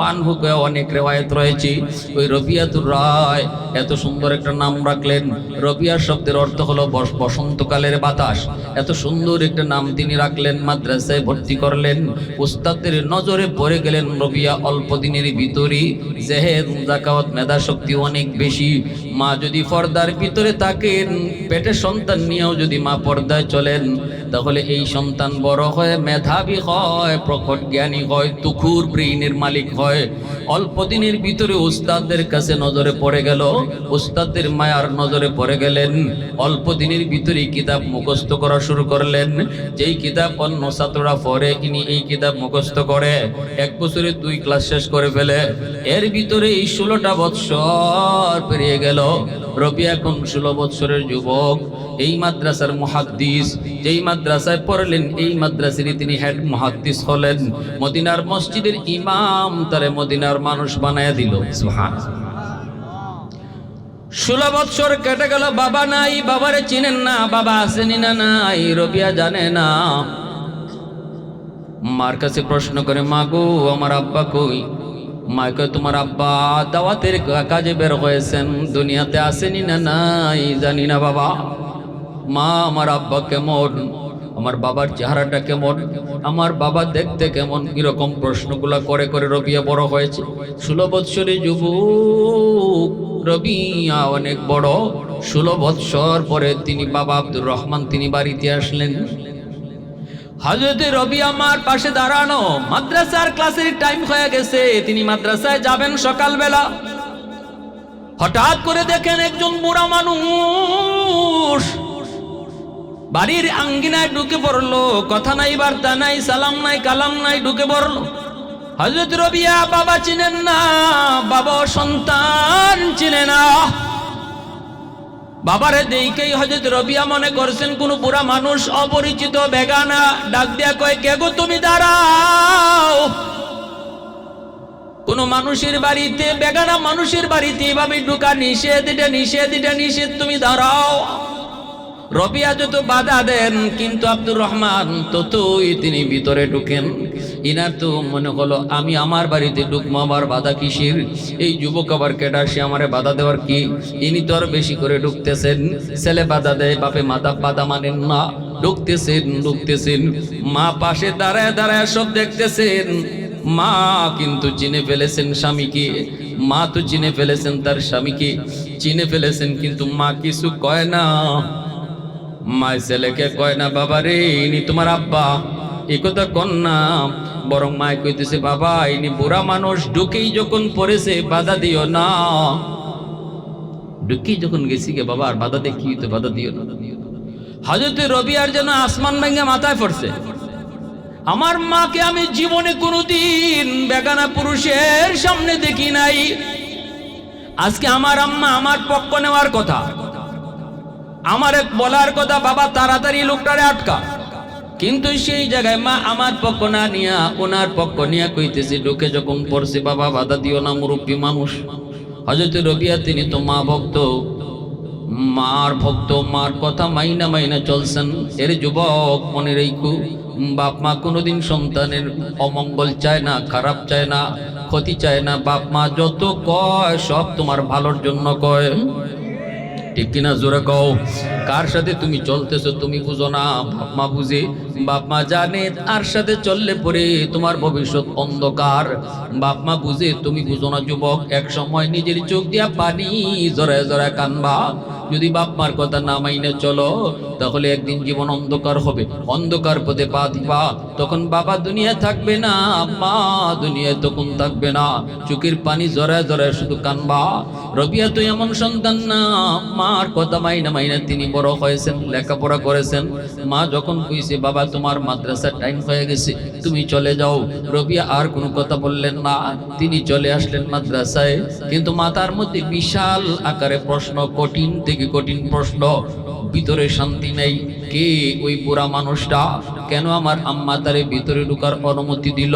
আনহু অনেক রিওয়ায়াত রয়েছে। ওই রবিয়াতুর রায় এত সুন্দর একটা নাম রাখলেন। রবিয়া শব্দের অর্থ হলো বসন্তকালের বাতাস। এত সুন্দর একটা নাম তিনি রাখলেন, মাদ্রাসায় ভর্তি করলেন। উস্তাদের নজরে পড়ে গেলেন রবিয়া অল্প দিনের ভিতরই, জেহেদ যাকাওয়াত মেধা শক্তি অনেক বেশি। মা যদি পর্দার ভিতরে থাকেন, পেটে সন্তান নিয়েও যদি মা পর্দায় চলেন, তাহলে এই সন্তান বড় হয়ে মেধাবী হয়, প্রকট জ্ঞানী হয়, তুখুর ব্রেইনের মালিক হয়। অল্প দিনের ভিতরে উস্তাদের কাছে নজরে পড়ে গেল, উস্তাদের মায়ার নজরে পড়ে গেলেন। অল্প দিনের ভিতরে কিতাব মুখস্থ করা শুরু করলেন। যেই কিতাব অন্য ছাত্ররা পড়ে, ইনি এই কিতাব মুখস্থ করে 1 বছরে 2 ক্লাস শেষ করে ফেলে। এর ভিতরে 16টা বৎসর পেরিয়ে গেল। রবি এখন 16 বৎসরের যুবক, এই মাদ্রাসার মুহাদ্দিস। যেই মাদ্রাসায় পড়লেন, এই মাদ্রাসারই তিনি হেড মুহাদ্দিস হলেন। মদিনার মসজিদের ইমাম তারে মদিনার মানুষ বানায় দিল। সুবহানাল্লাহ। 16 বৎসর কেটে গেল, বাবা নাই, বাবারে চিনেন না, বাবা আসেনি না নাই, রবিয়া জানে না। মার কাছে প্রশ্ন করে, মা গো আমার আব্বা কই? মা কয়, তোমার আব্বা দাওয়াতের কাজে বের হয়েছেন, দুনিয়াতে আসেনি না নাই জানি না বাবা। মা, আমার আব্বা কেমন, আমার বাবার চেহারাটা কেমন, আমার বাবা দেখতে কেমন, এরকম প্রশ্নগুলা করে করে রবিয়া বড় হয়েছে। 16 বৎসরের যুবক রবিয়া অনেক বড়। 16 বৎসর পরে তিনি বাবা আব্দুর রহমান তিনি বাড়িতে আসলেন। হযরতে রবি আমার পাশে দাঁড়ানো, মাদ্রাসার ক্লাসের টাইম হয়ে গেছে, তিনি মাদ্রাসায় যাবেন সকালবেলা। হঠাৎ করে দেখেন একজন বুড়া মানুষ বাড়ির আঙ্গিনায় ঢুকে পড়লো, কথা নাই বার্তা নাই, সালাম নাই কালাম নাই, ঢুকে পড়লো। হযরত রবিয়া বাবা চিনেন না, বাবা সন্তান চিনে না। বাবারে দেখেই হযরত রবিয়া মনে করছেন কোন বুড়া মানুষ, অপরিচিত বেগানা। ডাক দিয়া কয়, কে গো তুমি? দাঁড়াও। কোন মানুষের বাড়িতে, বেগানা মানুষের বাড়িতে এভাবে ঢুকা নিষেধ, এটা নিষেধ, এটা নিষেধ, তুমি দাঁড়াও। রবিয়া যত বাধা দেন, কিন্তু আব্দুর রহমান ততই তিনি ভিতরে ঢুকেন। ইনার তো মনে হলো, আমি আমার বাড়িতে ঢুকবো, আমার বাধা কিসের? এই যুবক আবার কেডা, সে আমারে বাধা দেওয়ার কি? ইনি তো আর বেশি করে ঢুকতেছেন। ছেলে বাধা দেয়, বাপে বাধা মানেন না, ঢুকতেছেন। মা পাশে দাঁড়ায় দাঁড়ায় সব দেখতেছেন। মা কিন্তু চিনে ফেলেছেন স্বামীকে, মা তো চিনে ফেলেছেন তার স্বামীকে, চিনে ফেলেছেন, কিন্তু মা কিছু কয় না। মা ছেলেকে কয় না, বাবা রে ইনি তোমার আব্বা। এই কথা কন না। বরং মায় কইতেছে, বাবা ইনি বুড়া মানুষ, ঢুকেই যখন পড়েছে বাধা দিও না। ঢুকেই যখন গেছি গে বাবা, আর বাধা দিয়ে কি হইতে, বাধা দিও না। হযরতে রবিয়ার যেন আসমান ভেঙে মাথায় পড়ছে। আমার মাকে আমি জীবনে কোনোদিন বেগানা পুরুষের সামনে দেখি নাই। আজকে আমার আম্মা আমার পক্ষ নেওয়ার কথা, আমার বলার কথা, বাবা তাড়াতাড়ি লোকটারে আটকা, কিন্তু সেই জায়গায় মা আমার পক্ষ না নিয়া ওনার পক্ষ নিয়ে কইতেছে, ঢুকে যখন পড়ছে বাবা বাধা দিও না, মুরব্বী মানুষ। হযরত রবিয়া তিনি তো মা ভক্ত, মার ভক্ত, মার কথা মাইনা মাইনা চলছেন। এর যুবক মনে রেখো, বাপ মা কোনোদিন সন্তানের অমঙ্গল চায় না, খারাপ চায় না, ক্ষতি চায় না। বাপ মা যত কয় সব তোমার ভালোর জন্য কয়, ঠিক কিনা? জোরে কও। কার সাথে তুমি চলতেছো তুমি বুঝো না, বাপ মা বুঝে। বাপ মা জানে আর সাথে চললে পরে তোমার ভবিষ্যৎ অন্ধকার। বাপ মা বুঝে, তুমি বুঝো না। যুবক, এক সময় নিজের চোখ দিয়া পানি জড়ায় জড়ায় কানবা। যদি বাপ মার কথা না মাইনে চলো, তাহলে একদিন জীবন অন্ধকার হবে, অন্ধকার পথে পা দিবা। তখন বাবা দুনিয়া থাকবে না, মা দুনিয়ায় তখন থাকবে না। চোখের পানি জড়ায় জড়ায় শুধু কানবা। রবিয়া তো এমন সন্তান না, মার কথা মাইনা মাইনা তিনি বড় হয়েছেন, লেখাপড়া করেছেন। মা যখন কইছে, বাবা তোমার মাদ্রাসার টাইম হয়ে গেছে, তুমি চলে যাও, রবিয়া আর কোনো কথা বললেন না। তিনি চলে আসলেন মাদ্রাসায়। কিন্তু মাথার মধ্যে বিশাল আকারে প্রশ্ন, কঠিন থেকে কঠিন প্রশ্ন, ভিতরে শান্তি নেই। কে ওই বুড়া মানুষটা? কেন আমার আম্মা তারে ভিতরে ঢোকার অনুমতি দিল?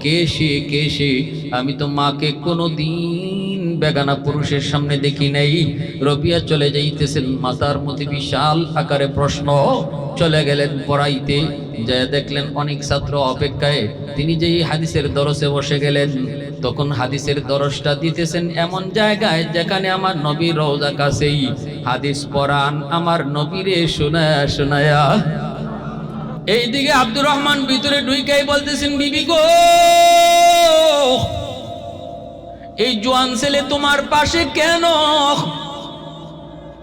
কে সে? কে সে? আমি তো মাকে কোনোদিন বেগানা পুরুষের সামনে দেখি নাই। রবিয়া চলে যাইতেছেন, মাথার মধ্যে বিশাল আকারে প্রশ্ন। চলে গেলেন পড়াইতে, যা দেখলেন অনেক ছাত্র অপেক্ষায়। তিনি যেই হাদিসের দরসে বসে গেলেন, তখন হাদিসের দরসটা দিতেছেন এমন জায়গায় যেখানে আমার নবীর রওজা কাছেই। হাদিস পড়ান আমার নবীরে শোনায়া শোনায়া। এইদিকে আব্দুর রহমান ভিতরে ঢুইকাই বলতেছেন, বিবি গো, এই জোয়ান ছেলে তোমার পাশে কেন?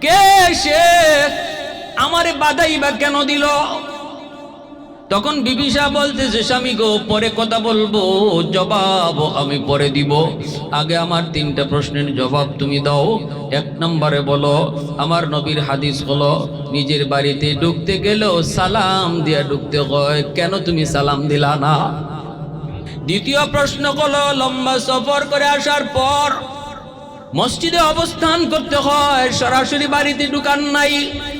কে সে? আমারে বাধাই বা কেন দিল? তখন বিবি সাহেব বলতেছে, স্বামী গো, পরে কথা বলবো, জবাব আমি পরে দিব। আগে আমার 3টা প্রশ্নের জবাব তুমি দাও। 1 নম্বরে বলো, আমার নবীর হাদিস হলো নিজের বাড়িতে ঢুকতে গেলেও সালাম দিয়া ঢুকতে হয়, কেন তুমি সালাম দিলা না? দ্বিতীয় প্রশ্ন হলো, লম্বা সফর করে আসার পর মসজিদে অবস্থান করতে হয়, সরাসরি বাড়িতে ঢুকান নাই,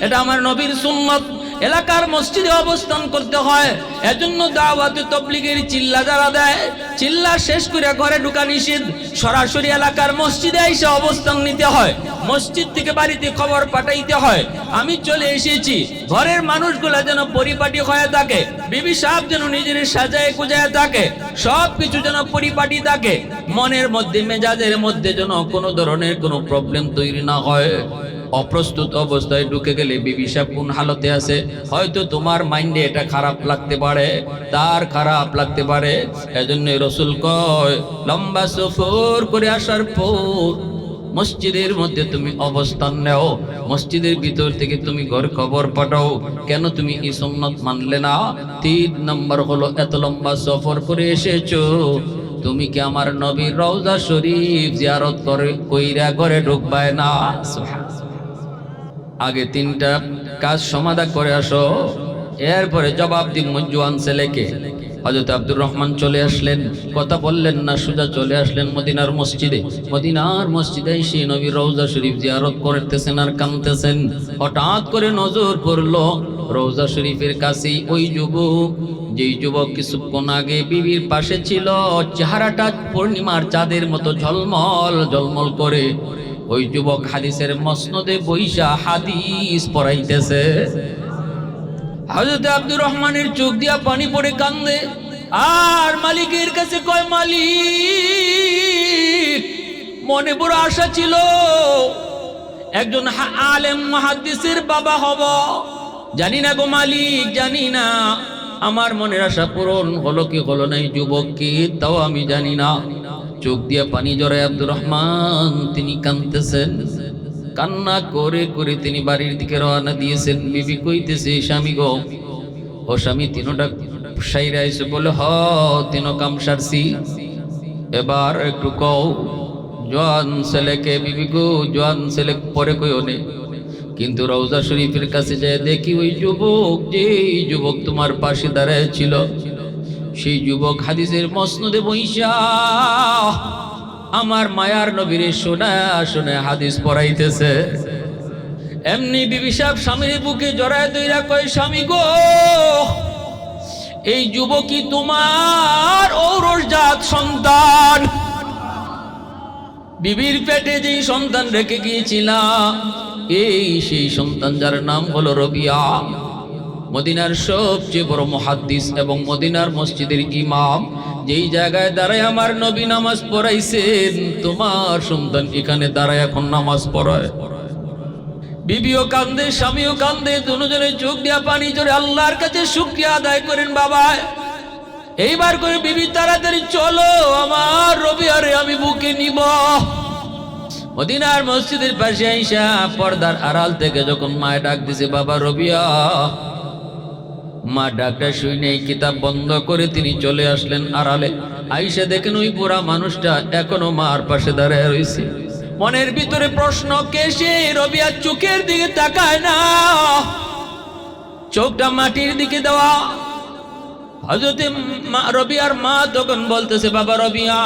এটা আমার নবীর সুন্নত। এলাকার মসজিদে অবস্থান করতে হয়, এজন্য দাওয়াতে তাবলীগের চিল্লা যারা দেয়, চিল্লা শেষ করে ঘরে ঢুকা নিষেধ। সরাসরি এলাকার মসজিদে এসে অবস্থান নিতে হয়, মসজিদ থেকে বাড়িতে খবর পাঠাইতে হয়, আমি চলে এসেছি। ঘরের মানুষগুলা যেন পরিপাটি হয়ে থাকে, বিবি সাহেব যেন নিজের সাজায় গুজায় থাকে, সব কিছু যেন পরিপাটি থাকে। মনের মধ্যে, মেজাজের মধ্যে যেন কোনো ধরনের কোনো প্রবলেম তৈরি না হয়। অপ্রস্তুত অবস্থায় ঢুকে গেলে বিবি সাহেব কোন হালতে আছে, হয়তো তোমার মাইন্ডে এটা খারাপ লাগতে পারে, তার খারাপ লাগতে পারে। এজন্য রাসূল কয়, লম্বা সফর করে আসার পর মসজিদের মধ্যে তুমি অবস্থান নাও, মসজিদের ভিতর থেকে তুমি ঘর খবর পাঠাও, কেন তুমি এই সুন্নাত মানলে না? 3 নম্বর হলো, এত লম্বা সফর করে এসেছো, তুমি কি আমার নবীর রওজা শরীফ জিয়ারত করে কইরা ঘরে ঢুকবায় না? আগে 3টা কাজ সমাধা করে আসো, এরপরে জবাব দিন। জোয়ান ছেলেকে হযরত আব্দুর রহমান চলে আসলেন, কথা বললেন না, সোজা চলে আসলেন মদিনার মসজিদে। মদিনার মসজিদে এসে নবীর রওজা শরীফ জিয়ারত করতেছেন আর কাঁদতেছেন। হঠাৎ করে নজর পড়লো রওজা শরীফের কাছেই ওই যুবক, যেই যুবক কিছুক্ষণ আগে বিবির পাশে ছিল, চেহারাটা পূর্ণিমার চাঁদের মতো ঝলমল ঝলমল করে। ওই যুবক হাদিসের মসনদে বইসা হাদিস পড়াইতেছে। হযরত আব্দুর রহমানের চোখ দিয়া পানি পড়ে কান্দে, আর মালিকের কাছে কয়, মালিক, মনে বড় আশা ছিল একজন আলেম মুহাদ্দিসের বাবা হব, জানি না গো মালিক, জানি না আমার মনের আশা পূরণ হলো কি হলো না, যুবক কি তাও আমি জানি না। চোখ দিয়া পানি জড়ায় আব্দুর রহমান তিনি কাঁদতেছেন। কান্না করে করে তিনি বাড়ির দিকে রওনা দিয়েছেন। বিবি কইতেছে, স্বামী গো, ও স্বামী, সাইরা এসে বলে, হ তিন কাম সারছি, এবার একটু কও জোয়ান ছেলেকে বিবি গো, জোয়ান ছেলে পরে কইও নে। কিন্তু রওজা শরীফের কাছে যায় দেখি ওই যুবক, যে যুবক তোমার পাশে দাঁড়ায় ছিল, সেই যুবক হাদিসের মসনদে বইসা আমার মায়ার নবীরে শোনা শুনে হাদিস পড়াইতেছে। এমনি বিবি সাহেব স্বামীর বুকে জড়ায় দইরা কয়, স্বামী গো, এই যুবকই তোমার ঔরসজাত সন্তান। বিবির পেটে যেই সন্তান রেখে গিয়েছিলাম, এই সেই সন্তান যার নাম হলো রবিয়া, মদিনার সবচেয়ে বড় মুহাদ্দিস এবং মদিনার মসজিদের ইমাম, যেই জায়গায় দাঁড়ায় আমার নবী নামাজ পড়াইছেন, তোমার সন্তান এখানে দাঁড়ায় এখন নামাজ পড়ায়। বিবিও কান্দে, স্বামীও কান্দে, দুজনে চোখ দিয়া পানি জোরে আল্লাহর কাছে শুকরিয়া আদায় করেন। বাবা এইবার করে, বিবি তাড়াতাড়ি চলো, আমার রবিয়ারে আমি বুকে নিব। মদিনার মসজিদের পাশে আইসা পর্দার আড়াল থেকে যখন মায় ডাক দিছে, বাবা রবিয়া, মা ডাকটা শুনে কিতাব বন্ধ করে তিনি চলে আসলেন আড়ালে। আইসা দেখেন ওই বুড়া মানুষটা এখনো মার পাশে দাঁড়ায় রয়েছে। মনের ভিতরে প্রশ্ন, কে সে? রবিয়া চোখের দিকে তাকায় না, চোখটা মাটির দিকে দেওয়া। হযরতে রবিয়ার মা তখন বলতেছে, বাবা রবিয়া,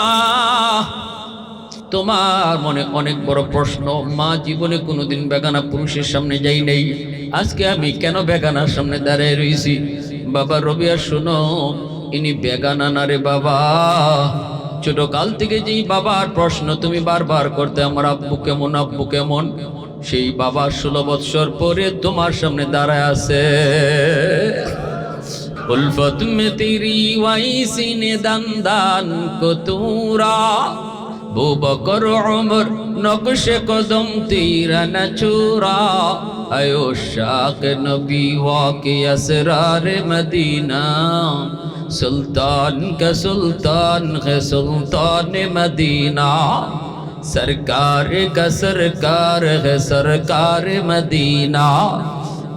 তোমার মনে অনেক বড় প্রশ্ন। মা জীবনে কোনোদিন বেগানা পুরুষের সামনে যাই নাই, আজকে আমি কেন বেগানার সামনে দাঁড়িয়ে রয়েছি? বাবা রবিয়া শোনো, ইনি বেগানা না রে বাবা, ছোট কাল থেকে যেই বাবার প্রশ্ন তুমি বারবার করতে, আমার আব্বু কেমন, আব্বু কেমন, সেই বাবা 16 বৎসর পরে তোমার সামনে দাঁড়ায় আছে। উলফত মে তেরি ওয়াইসি নে দান কো তুরা, বু বকর উমর নকশে কদম তেরা না চুরা, আয়ো শাক নবী ওয়াকে আসরার মদিনা, सुल्तान का सुल्तान है सुल्तान मदीना, सरकार का सरकार है सरकार मदीना,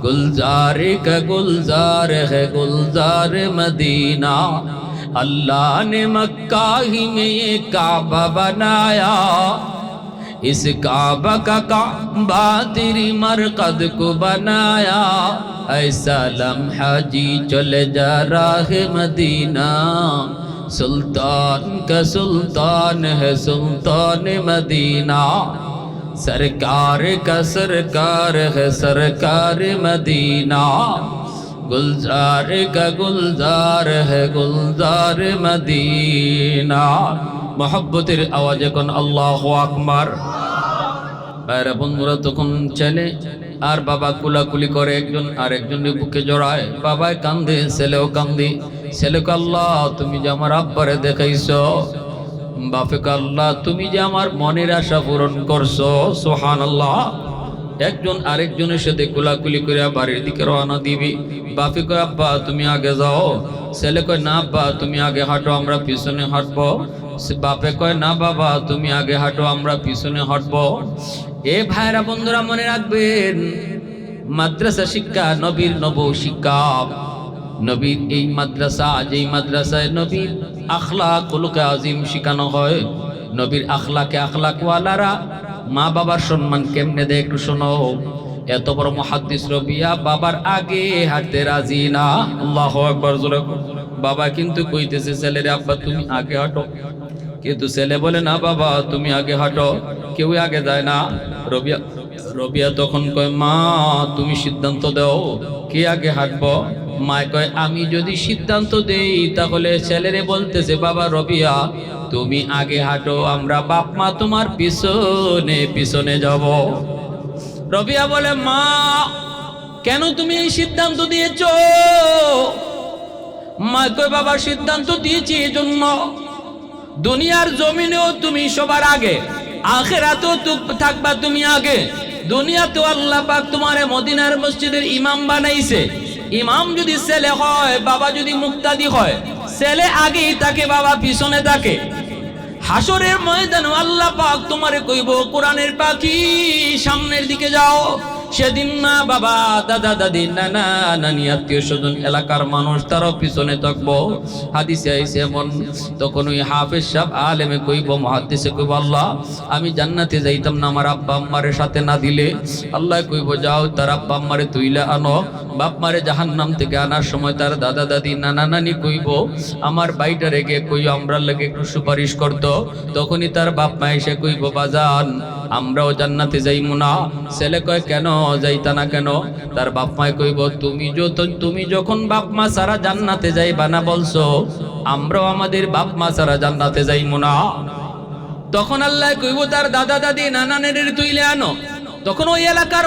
गुलजार का गुलजार है गुलजार मदीना। अल्लाह ने मक्का ही में ये काबा बनाया, इस काबा का काबा तेरी मरकद को बनाया, ऐसा लम्हा जी चले जा राह मदीना, सुल्तान का सुल्तान है सुल्तान मदीना, सरकार का सरकार है सरकार मदीना, गुलजार का गुलजार है गुलजार मदीना। मोहब्बतेर आवाज़े कोन अल्लाहु আকবার। বাইরে বন্ধুরা তখন ছেলে আর বাবা কুলাকুলি করে, একজন আরেকজনের বুকে জড়ায়, বাবায় কান্দে, ছেলেও কান্দে। ছেলেকে, আল্লাহ তুমি যে আমার আব্বারে দেখাইছো, বাপেকে, আল্লাহ তুমি যে আমার মনের আশা পূরণ করছো, সুবহানাল্লাহ। একজন আরেকজনের সাথে কুলাকুলি করে বাড়ির দিকে রওনা দিবি। বাপে কয়, আব্বা তুমি আগে যাও। ছেলে কয়, না আব্বা তুমি আগে হাঁটো, আমরা পিছনে হাঁটবো। বাপে কয়, না বাবা তুমি আগে হাঁটো, আমরা পিছনে হাঁটবো। এ ভাইরা বন্ধুরা মনে রাখবেন, মাদ্রাসা শিক্ষা নবীর নব শিক্ষা, নবীর এই মাদ্রাসা, যেই মাদ্রাসায় নবীর আখলাক খুলুকে আজিম শিখানো হয়। নবীর আখলাকে আখলাকওয়ালারা মা বাবার সম্মান কেমনে দেয় একটু শোনো। এত বড় মুহাদ্দিস রবিয়া বাবার আগে হাঁটতে রাজি না। আল্লাহু আকবার জোরে। বাবা কিন্তু কইতেছে ছেলেরে, আব্বা তুমি আগে হাঁটো, কিন্তু ছেলে বলে, না বাবা তুমি আগে হাঁটো। কেউ আগে যায় না। রবিয়া তখন কয়, মা তুমি সিদ্ধান্ত দাও কে আগে হাঁটবো। মা কয়, আমি যদি সিদ্ধান্ত দেই তাহলে ছেলেরে বলতেছে, বাবা রবিয়া তুমি আগে হাঁটো, আমরা বাপ মা তোমার পিছনে পিছনে যাব। রবিয়া বলে, মা কেন তুমি এই সিদ্ধান্ত দিয়েছো? মা কয়, বাবা সিদ্ধান্ত দিয়েছি এই জন্য, দুনিয়ার জমিনেও তুমি সবার আগে, আখিরাতেও থাকবা তুমি আগে। দুনিয়াতেও আল্লাহ পাক তোমারে মদিনার মসজিদের ইমাম বানাইছে। ইমাম যদি ছেলে হয়, বাবা যদি মুক্তাদি হয়, ছেলে আগেই থাকে, বাবা পিছনে থাকে। হাসরের ময়দানে আল্লাহ পাক তোমারে কইব, কোরআনের পাখি সামনের দিকে যাও, সেদিন মা বাবা দাদা দাদি নানা নানি আত্মীয় স্বজন এলাকার মানুষ তারও পিছনে থাকবো। হাদিসে আইছে এমন, তখন ওই হাফেজ সাহেব আলেমে কইব, মুহাদ্দিসে কইব, আল্লাহ আমি জান্নাতে যাইতাম না আমার আব্বা আম্মারে সাথে না দিলে। আল্লাহ কইব যাও তার আব্বা আম্মারে তুইলা আনো। বাপ মারে জাহান্নাম থেকে আনার সময় তার দাদা দাদি নানা নানি কইব আমার বাইটা রেখে কই আমরা লাগে একটু সুপারিশ করতো। তখনই তার বাপ মা এসে কইব বাজান আমরাও জান্নাতে যাইমু না। ছেলে কয় কেন যাইতা না কেন? তার বাপ মায় কইব তুমি যখন বাপ মা সারা জান্নাতে যাইবা না বলছো, আমরাও আমাদের বাপ মা সারা জান্নাতে যাইমু না। তখন আল্লাহ কইব তার দাদা দাদি নানা নানির তুইলে আনো। তখন ওই এলাকার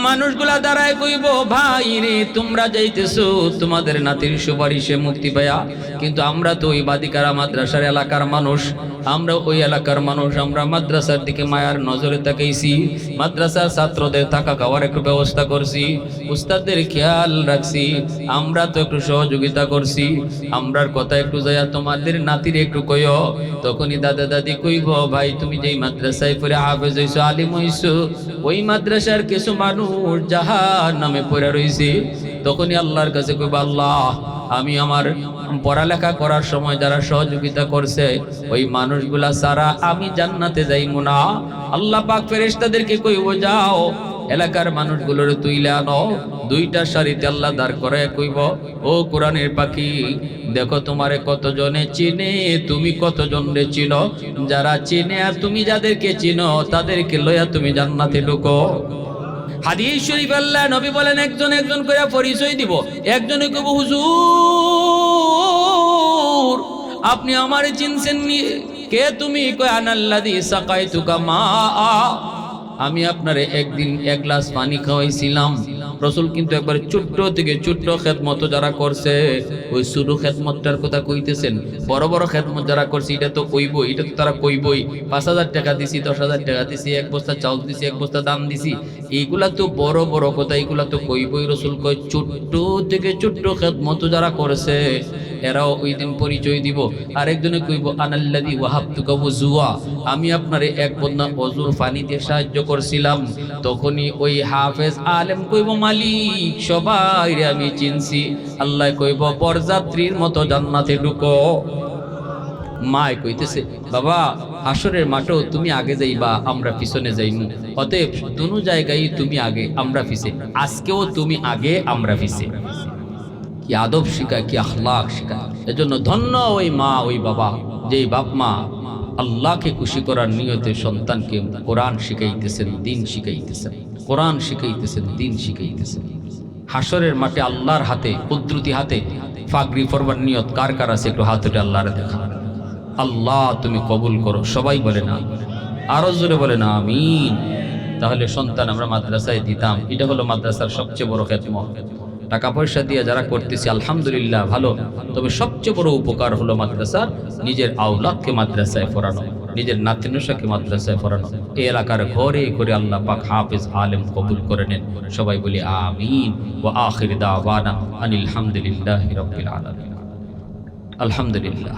মানুষগুলা দাঁড়ায় কইব ভাই রে তোমরা যাইতেছো তোমাদের নাতির সুপারিশে মুক্তি পায়া, কিন্তু আমরা তো ওই বাদিকারা মাদ্রাসার এলাকার মানুষ, আমরা ওই এলাকার মানুষ, আমরা মাদ্রাসার দিকে মায়ার নজরে তাকাইছি, মাদ্রাসার ছাত্রদের থাকা খাওয়ার একটু ব্যবস্থা করছি, উস্তাদদের খেয়াল রাখছি, আমরা তো একটু সহযোগিতা করছি, আমরার কথা একটু যাইয়া তোমাদের নাতির একটু কইও। তখনই দাদা দাদি কইব ভাই তুমি যেই মাদ্রাসায় পড়ে হাফেজ হইছো আলিম হইছো ওই মাদ্রাসার কিছু মানুষ জাহান্নামে পড়ে রইছে। তখনই আল্লাহর কাছে কইব আল্লাহ আমি আমার পড়ালেখা করার সময় যারা সহযোগিতা করছে ওই মানুষগুলা ছাড়া আমি জান্নাতে যাইমু না। আল্লাহ পাক ফেরেশতাদেরকে কইব যাও এলাকার মানুষগুলোর তুইলা আনো। দুইটা সারিতে আল্লাহ দাঁড় করায় কইব ও কোরআনের পাখি দেখো তোমারে কতজনে চিনে, তুমি কতজনরে চিনো, যারা চিনে আর তুমি যাদেরকে চিনো তাদেরকে লইয়া তুমি জান্নাতে ঢুকো। হাদিস শরীফ আল্লাহ নবী বলেন একজন একজন করে পরিচয় দিব। একজনে কইব হুজুর আপনি আমারে চিনছেন নি? কে তুমি? কয় আনাল্লাযী সাকাইতুকা মা, আমি আপনারে একদিন এক গ্লাস পানি খাওয়াইছিলাম। রসুল কিন্তু একবার ছোট্ট থেকে ছোট্ট খেদমত যারা করছে ওই ছোট খেদমতটার কথা কইতেছেন। বড় বড় খেদমত যারা করছে এটা তো কইবই, এটা তো তারা কইবই 5,000 টাকা দিছি, 10,000 টাকা দিছি, এক বস্তা চাউল দিছি, এক বস্তা দাম দিছি, এইগুলা তো বড় বড় কথা, এইগুলা তো কইবই। রসুল কয় ছোট্ট থেকে ছোট্ট খেদমত যারা করেছে এরাও ওই দিন পরিচয় দিব। আরেকজনে কইব আনাল্লাযী ওয়াহাবতুকা ওযুয়া, আমি আপনারে এক বন্না ওযুর পানি দিয়ে সাহায্য করছিলাম। তখনই ওই হাফেজ আলেম কইব মালিক সবাইরে আমি চিনছি। আল্লাহ কইব বরযাত্রীর মতো জান্নাতে ঢুকো। মায় কইতেছে বাবা হাসরের মাঠেও তুমি আগে যাইবা আমরা পিছনে যাইমু, অতএব দুনো জায়গায় তুমি আগে আমরা পিছে, আজকেও তুমি আগে আমরা পিছে। কি আদব শিখায়, কি আখলাক শিখায়। এজন্য ধন্য ওই মা ওই বাবা যেই বাপ মা আল্লাহকে খুশি করার নিয়তে সন্তানকে কোরআন শিখাইতেছেন, দিন শিখাইতেছেন, কোরআন শিখাইতেছেন, দিন শিখাইতেছেন। হাসরের মাঠে আল্লাহর হাতে কুদরতি হাতে ফাগরি পরবার নিয়ত কার কার আছে একটু হাত উঠে আল্লাহর দেখা। আল্লাহ তুমি কবুল করো। সবাই বলে না, আরো জোরে বলে না আমিন। তাহলে সন্তান আমরা মাদ্রাসায় দিতাম, এটা হলো মাদ্রাসার সবচেয়ে বড় খেদমত। টাকা পয়সা দিয়ে যারা করতেছি আলহামদুলিল্লাহ ভালো, তবে সবচেয়ে বড় উপকার হলো মাদ্রাসার নিজের আওলাদকে মাদ্রাসায় পড়ানো, নিজের নাতিনসাকে মাদ্রাসায় পড়ানো। এই এলাকার ঘরে ঘরে আল্লাহ পাক হাফেজ আলেম কবুল করে নেন। সবাই বলি আমিন। ওয়া আখির দাওয়ানা আনিল হামদুলিল্লাহি রাব্বিল আলামিন। আলহামদুলিল্লাহ।